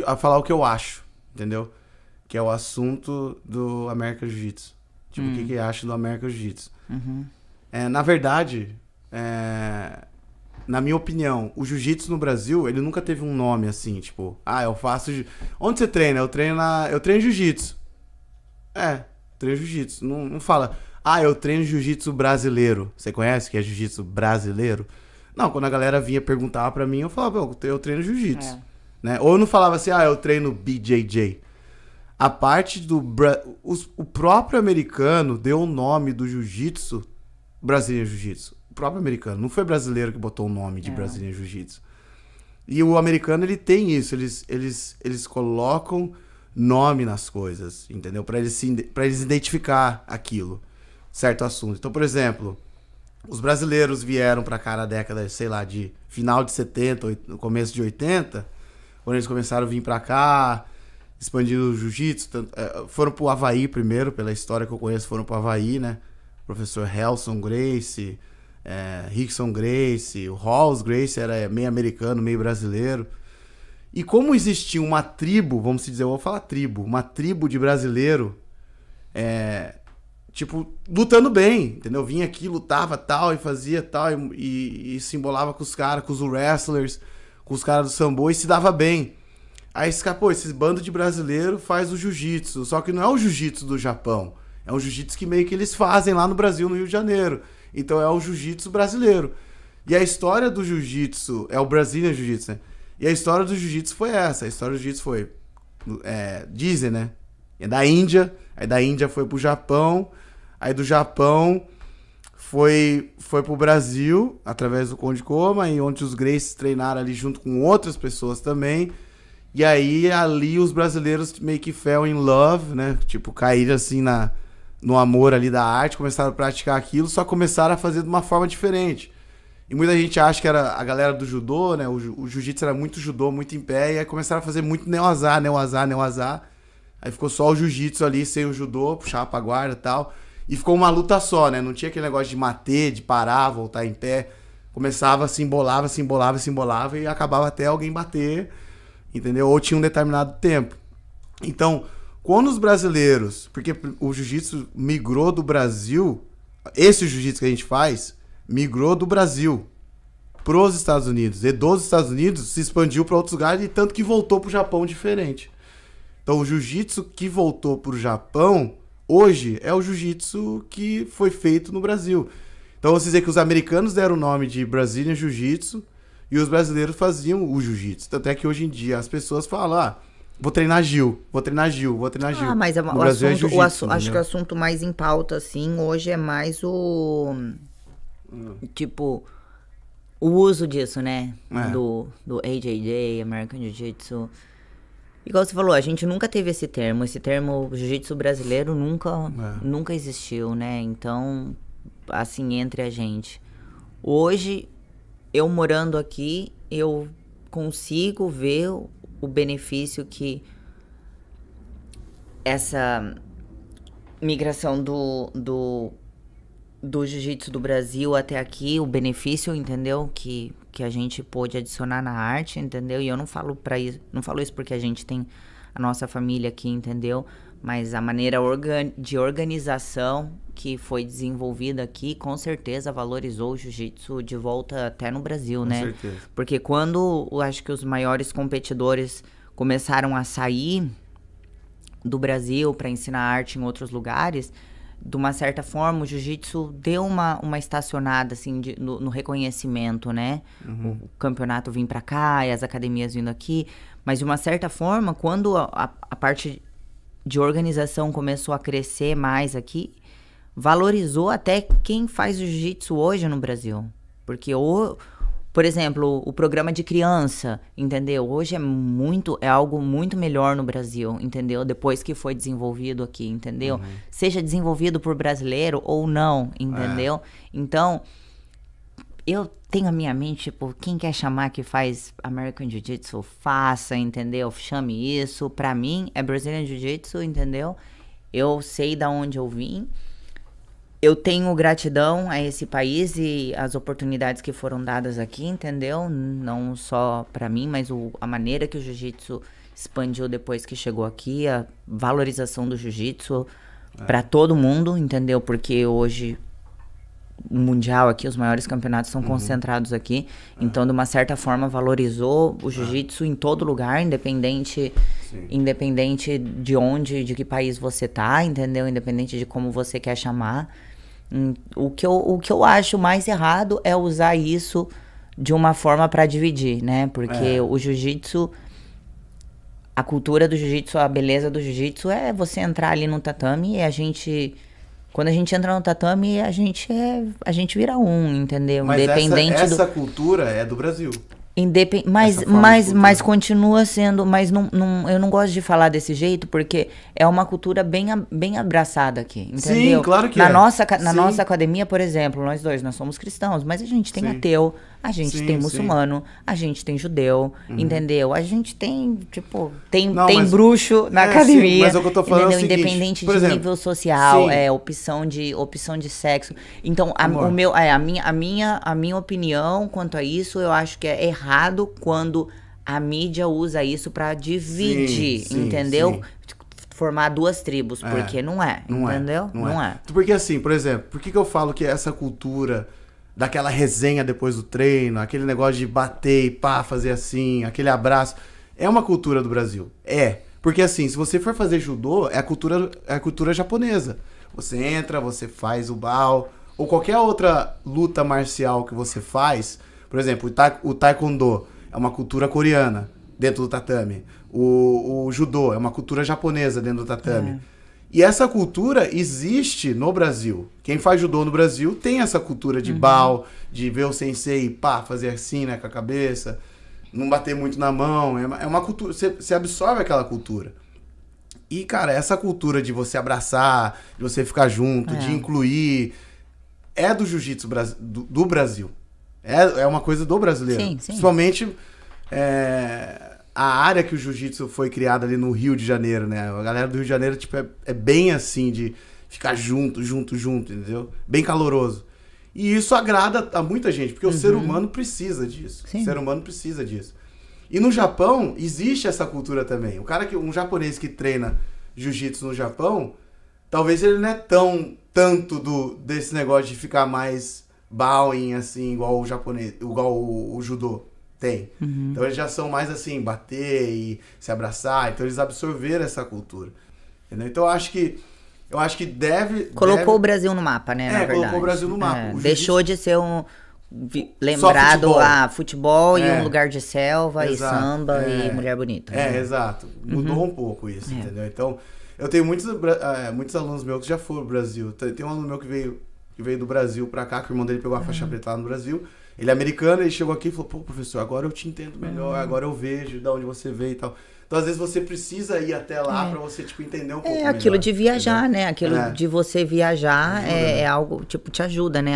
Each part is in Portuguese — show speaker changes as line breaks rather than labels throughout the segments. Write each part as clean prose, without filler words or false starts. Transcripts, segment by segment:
a falar o que eu acho, entendeu? Que é o assunto do American Jiu-Jitsu. Tipo, o que eu acho do American Jiu-Jitsu. Na verdade, na minha opinião, o Jiu-Jitsu no Brasil, ele nunca teve um nome assim, tipo, eu faço... Onde você treina? Eu treino Jiu-Jitsu. Treino Jiu-Jitsu. Não fala, eu treino Jiu-Jitsu brasileiro. Você conhece que é Jiu-Jitsu brasileiro? Não, quando a galera vinha perguntar pra mim, eu falava, eu treino Jiu-Jitsu. Né? Ou eu não falava assim, eu treino BJJ. A parte do... O próprio americano deu o nome do Jiu-Jitsu Brazilian Jiu-Jitsu. O próprio americano. Não foi brasileiro que botou o nome de Brazilian Jiu-Jitsu. E o americano, ele tem isso. Eles colocam nome nas coisas, entendeu? Pra eles identificar aquilo. Certo assunto. Então, por exemplo, os brasileiros vieram pra cá na década, sei lá, de final de 70, no começo de 80, quando eles começaram a vir pra cá, expandindo o jiu-jitsu, foram pro Havaí primeiro, pela história que eu conheço, foram pro Havaí, né? O professor Helson Gracie, Rickson Gracie, o Halls Gracie era meio americano, meio brasileiro. E como existia uma tribo, vamos dizer, eu vou falar tribo, uma tribo de brasileiro, tipo, lutando bem, entendeu? Vinha aqui, lutava tal, e fazia tal, e se embolava com os caras, com os wrestlers, com os caras do sambo, e se dava bem. Aí escapou, esse bando de brasileiro faz o jiu-jitsu, só que não é o jiu-jitsu do Japão, é um jiu-jitsu que meio que eles fazem lá no Brasil, no Rio de Janeiro. Então é o jiu-jitsu brasileiro. E a história do jiu-jitsu, é o Brazilian Jiu-Jitsu, né? E a história do jiu-jitsu foi essa, a história do jiu-jitsu foi, dizem, né? É da Índia, aí da Índia foi pro Japão, aí do Japão foi pro Brasil, através do Conde Koma, e onde os Gracies treinaram ali junto com outras pessoas também. E aí, ali, os brasileiros meio que fell in love, né? Tipo, caíram assim no amor ali da arte, começaram a praticar aquilo, só começaram a fazer de uma forma diferente. E muita gente acha que era a galera do judô, né? O jiu-jitsu era muito judô, muito em pé, e aí começaram a fazer muito neo-azar. Aí ficou só o jiu-jitsu ali, sem o judô, puxava pra guarda e tal. E ficou uma luta só, né? Não tinha aquele negócio de mater, de parar, voltar em pé. Começava, se embolava, e acabava até alguém bater, entendeu? Ou tinha um determinado tempo. Então, quando os brasileiros... Porque o jiu-jitsu migrou do Brasil... Esse jiu-jitsu que a gente faz, migrou do Brasil pros Estados Unidos. E dos Estados Unidos se expandiu para outros lugares, e tanto que voltou pro Japão diferente. Então, o jiu-jitsu que voltou pro Japão, hoje, é o jiu-jitsu que foi feito no Brasil. Então, você dizer que os americanos deram o nome de Brazilian Jiu-Jitsu, e os brasileiros faziam o jiu-jitsu. Tanto é que hoje em dia as pessoas falam, vou treinar Gil.
Mas
no Brasil
acho que o assunto mais em pauta, assim, hoje é mais tipo, o uso disso, né? Do AJJ, American Jiu-Jitsu. Igual você falou, a gente nunca teve esse termo. Esse termo jiu-jitsu brasileiro nunca existiu, né? Então, assim, entre a gente. Hoje, eu morando aqui, eu consigo ver o benefício que essa migração do jiu-jitsu do Brasil até aqui, o benefício, entendeu? Que a gente pôde adicionar na arte, entendeu? E eu não falo isso porque a gente tem a nossa família aqui, entendeu? Mas a maneira de organização que foi desenvolvida aqui, com certeza valorizou o jiu-jitsu de volta até no Brasil, né?
Com certeza.
Porque quando eu acho que os maiores competidores começaram a sair do Brasil para ensinar arte em outros lugares, de uma certa forma o jiu-jitsu deu uma estacionada assim no reconhecimento, né? O campeonato vir para cá e as academias vindo aqui, mas de uma certa forma, quando a parte de organização começou a crescer mais aqui, valorizou até quem faz o jiu-jitsu hoje no Brasil. Porque, por exemplo, o programa de criança, entendeu? Hoje é algo muito melhor no Brasil, entendeu? Depois que foi desenvolvido aqui, entendeu? Seja desenvolvido por brasileiro ou não, entendeu? Então, eu tenho a minha mente, tipo, quem quer chamar que faz American Jiu-Jitsu, faça, entendeu? Chame isso. Pra mim, é Brazilian Jiu-Jitsu, entendeu? Eu sei da onde eu vim. eu tenho gratidão a esse país e as oportunidades que foram dadas aqui, entendeu? Não só pra mim, mas a maneira que o jiu-jitsu expandiu depois que chegou aqui, a valorização do jiu-jitsu pra todo mundo, entendeu? Porque hoje o mundial aqui, os maiores campeonatos são concentrados aqui, então de uma certa forma valorizou o jiu-jitsu em todo lugar, independente de onde, de que país você tá, entendeu? Independente de como você quer chamar. O que eu acho mais errado é usar isso de uma forma pra dividir, né? Porque o jiu-jitsu, a cultura do jiu-jitsu, a beleza do jiu-jitsu é você entrar ali no tatame e quando a gente entra no tatame, a gente vira entendeu?
Mas
Independente
essa cultura é do Brasil.
Mas continua sendo, mas eu não gosto de falar desse jeito, porque é uma cultura bem abraçada aqui, entendeu?
Sim, claro que
na nossa academia, por exemplo, nós somos cristãos, mas a gente tem ateu, a gente tem muçulmano, a gente tem judeu, entendeu? A gente tem, tipo, tem bruxo na academia,
sim, mas o que eu tô falando é o seguinte,
independente
por
de
exemplo,
nível social, opção de sexo. Então, a minha opinião quanto a isso, eu acho que é errado quando a mídia usa isso pra dividir, entendeu? Sim. Formar duas tribos, porque não é, entendeu? Não é.
Porque assim, por exemplo, por que eu falo que essa cultura daquela resenha depois do treino, aquele negócio de bater e pá, fazer assim, aquele abraço, é uma cultura do Brasil. Porque assim, se você for fazer judô, é a cultura japonesa. Você entra, você faz o bao, ou qualquer outra luta marcial que você faz, por exemplo, o taekwondo é uma cultura coreana dentro do tatame. O judô é uma cultura japonesa dentro do tatame. E essa cultura existe no Brasil. Quem faz judô no Brasil tem essa cultura de bao, de ver o sensei, pá, fazer assim, né, com a cabeça, não bater muito na mão. É uma cultura, você absorve aquela cultura. E, cara, essa cultura de você abraçar, de você ficar junto, de incluir, é do jiu-jitsu do Brasil. É uma coisa do brasileiro. Sim. Principalmente a área que o jiu-jitsu foi criada ali no Rio de Janeiro, né? A galera do Rio de Janeiro, tipo, é bem assim, de ficar junto, entendeu? Bem caloroso. E isso agrada a muita gente, porque o ser humano precisa disso. Sim. O ser humano precisa disso. E no Japão, existe essa cultura também. Um japonês que treina jiu-jitsu no Japão, talvez ele não é tanto desse negócio de ficar mais bowing, assim, igual o judô tem. Então eles já são mais assim, bater e se abraçar. Então eles absorveram essa cultura. Entendeu? Então eu acho que
colocou o Brasil no mapa, né? Na verdade.
Colocou o Brasil no mapa.
Deixou de ser lembrado a futebol e um lugar de selva e samba e mulher bonita.
Exato. Mudou um pouco isso, entendeu? Então, eu tenho muitos alunos meus que já foram pro Brasil. Tem um aluno meu que veio do Brasil pra cá, que o irmão dele pegou a faixa preta lá no Brasil. Ele é americano, ele chegou aqui e falou, pô, professor, agora eu te entendo melhor, agora eu vejo de onde você veio e tal. Então, às vezes, você precisa ir até lá pra você, tipo, entender um pouco melhor.
Aquilo de viajar, entendeu? Né? Aquilo de você viajar é algo, tipo, te ajuda, né?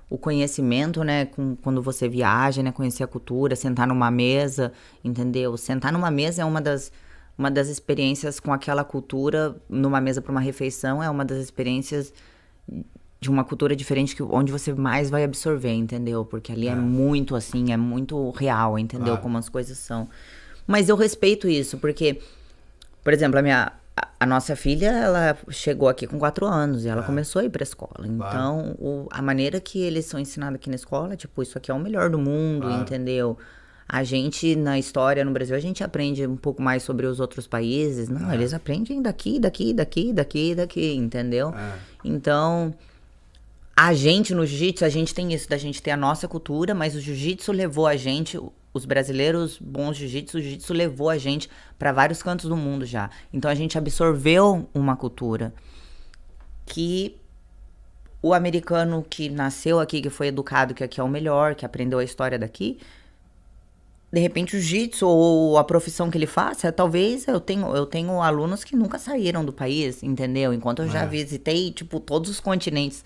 O conhecimento, né? Quando você viaja, né? Conhecer a cultura, sentar numa mesa, entendeu? Sentar numa mesa é uma das experiências com aquela cultura, numa mesa para uma refeição, é uma das experiências de uma cultura diferente onde você mais vai absorver, entendeu? Porque ali é muito assim, é muito real, entendeu? Claro. Como as coisas são. Mas eu respeito isso, porque, por exemplo, a nossa filha, ela chegou aqui com 4 anos e ela começou a ir pra escola. Então, a maneira que eles são ensinados aqui na escola, tipo, isso aqui é o melhor do mundo, entendeu? A gente, na história, no Brasil, a gente aprende um pouco mais sobre os outros países. Não, eles aprendem daqui, entendeu? Então, a gente, no jiu-jitsu, a gente tem isso, da gente ter a nossa cultura, mas o jiu-jitsu levou a gente, os brasileiros bons jiu-jitsu, o jiu-jitsu levou a gente para vários cantos do mundo já. Então, a gente absorveu uma cultura que o americano que nasceu aqui, que foi educado, que aqui é o melhor, que aprendeu a história daqui, de repente o jiu-jitsu ou a profissão que ele faça, talvez eu tenho alunos que nunca saíram do país, entendeu? Enquanto eu já visitei, tipo, todos os continentes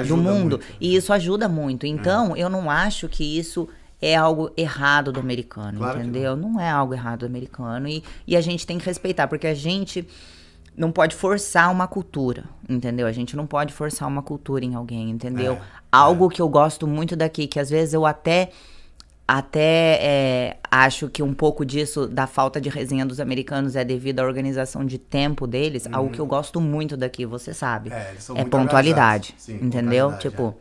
do mundo. Muito. E isso ajuda muito. Então, eu não acho que isso é algo errado do americano, claro, entendeu? Não é algo errado do americano. E a gente tem que respeitar, porque a gente, não pode forçar uma cultura, entendeu? A gente não pode forçar uma cultura em alguém, entendeu? Algo que eu gosto muito daqui, que às vezes eu até acho que um pouco disso, da falta de resenha dos americanos, é devido à organização de tempo deles. Algo que eu gosto muito daqui, você sabe.
Eles são
é
muito
pontualidade,
organizados. Sim,
entendeu?
pontualidade,
Tipo,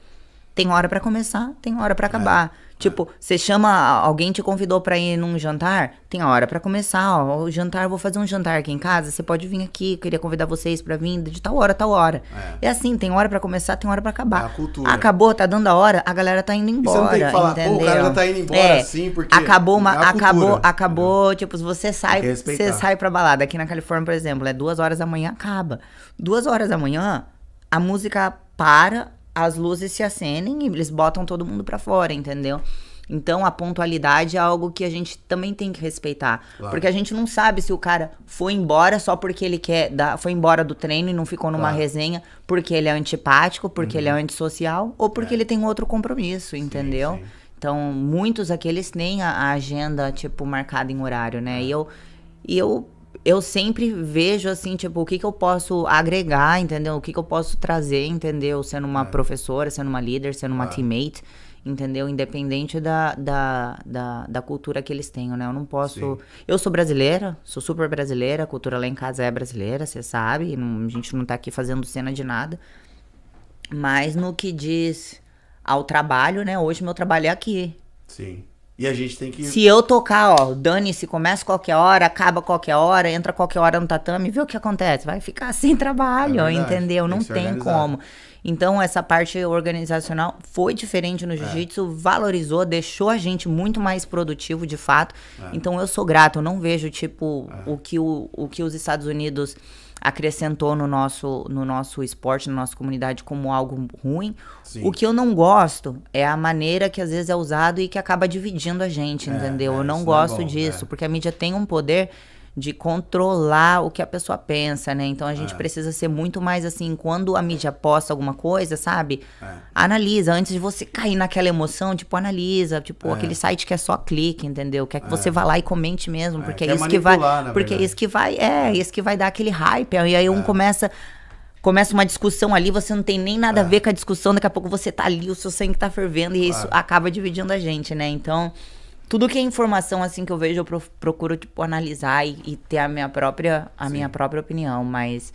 tem hora pra começar, tem hora pra acabar. Tipo, você chama, alguém te convidou pra ir num jantar, tem hora pra começar, ó, o jantar, vou fazer um jantar aqui em casa, você pode vir aqui, eu queria convidar vocês pra vir de tal hora, tal hora. É assim, tem hora pra começar, tem hora pra acabar.
É a cultura.
Acabou, tá dando a hora, a galera tá indo embora,
você não tem que falar,
entendeu?
pô, o cara já tá indo embora assim, porque
acabou,
é a cultura,
acabou, tipo, se você sai,
Tem que respeitar.
você sai pra balada, aqui na Califórnia, por exemplo, é 2 horas da manhã, acaba. 2 horas da manhã, a música para, as luzes se acendem e eles botam todo mundo pra fora, entendeu? Então, a pontualidade é algo que a gente também tem que respeitar.
Claro.
Porque a gente não sabe se o cara foi embora só porque ele foi embora do treino e não ficou numa resenha, porque ele é antipático, porque ele é antissocial, ou porque ele tem outro compromisso, entendeu?
sim.
Então, muitos aqui, eles têm a agenda, tipo, marcada em horário, né? E eu sempre vejo, assim, tipo, o que eu posso agregar, entendeu? O que eu posso trazer, entendeu? Sendo uma professora, sendo uma líder, sendo uma teammate, entendeu? Independente da cultura que eles tenham, né? Eu não posso...
Sim.
Eu sou brasileira, sou super brasileira, a cultura lá em casa é brasileira, você sabe, a gente não tá aqui fazendo cena de nada. Mas no que diz ao trabalho, né? Hoje meu trabalho é aqui.
Sim. E a gente tem que...
Se eu tocar, ó, dane-se, começa qualquer hora, acaba qualquer hora, entra qualquer hora no tatame, vê o que acontece. Vai ficar sem trabalho,
verdade,
entendeu?
tem
Não
que ser
tem
organizado.
como. Então, essa parte organizacional foi diferente no jiu-jitsu, valorizou, deixou a gente muito mais produtivo, de fato. Então, eu sou grato, eu não vejo, tipo, o que os Estados Unidos acrescentou no nosso esporte, na nossa comunidade, como algo ruim.
Sim.
O que eu não gosto é a maneira que às vezes é usado e que acaba dividindo a gente, entendeu? Eu não
isso
gosto
não é bom,
disso, porque a mídia tem um poder de controlar o que a pessoa pensa, né? Então a gente precisa ser muito mais assim, quando a mídia posta alguma coisa, sabe? Analisa, antes de você cair naquela emoção, tipo, analisa, tipo, aquele site que é só clique, entendeu? Quer que você vá lá e comente mesmo, porque é isso que vai, porque é isso que vai, isso que vai dar aquele hype, e aí começa uma discussão ali, você não tem nem nada a ver com a discussão, daqui a pouco você tá ali, o seu sangue tá fervendo, e isso acaba dividindo a gente, né? Então, tudo que é informação, assim, que eu vejo, eu procuro, tipo, analisar e ter a minha própria opinião, mas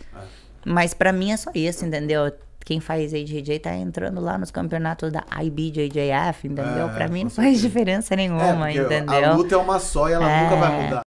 pra mim é só isso, entendeu? Quem faz AJJ tá entrando lá nos campeonatos da IBJJF, entendeu? Pra mim não faz diferença nenhuma,
porque
entendeu?
a luta é uma só e ela nunca vai mudar.